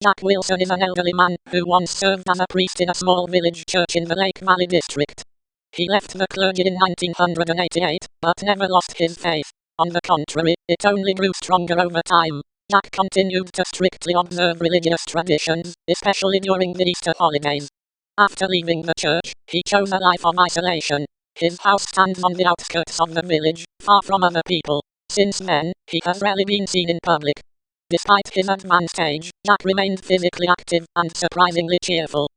Jack Wilson is an elderly man who once served as a priest in a small village church in the Lake Valley district. He left the clergy in 1988, but never lost his faith. On the contrary, it only grew stronger over time. Jack continued to strictly observe religious traditions, especially during the Easter holidays. After leaving the church, he chose a life of isolation. His house stands on the outskirts of the village, far from other people. Since then, he has rarely been seen in public. Despite his advanced age, Jack remained physically active and surprisingly cheerful.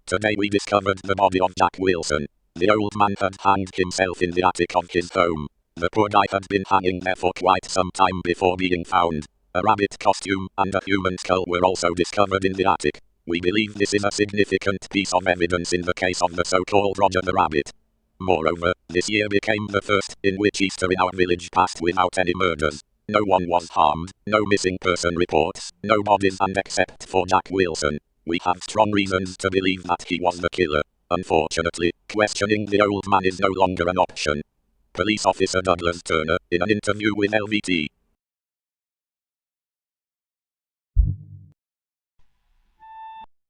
Today we discovered the body of Jack Wilson. The old man had hanged himself in the attic of his home. The poor guy had been hanging there for quite some time before being found. A rabbit costume and a human skull were also discovered in the attic. We believe this is a significant piece of evidence in the case of the so-called Roger the Rabbit. Moreover, this year became the first in which Easter in our village passed without any murders. No one was harmed, no missing person reports, no bodies, and except for Jack Wilson, we have strong reasons to believe that he was the killer. Unfortunately, questioning the old man is no longer an option. Police Officer Douglas Turner, in an interview with LVT,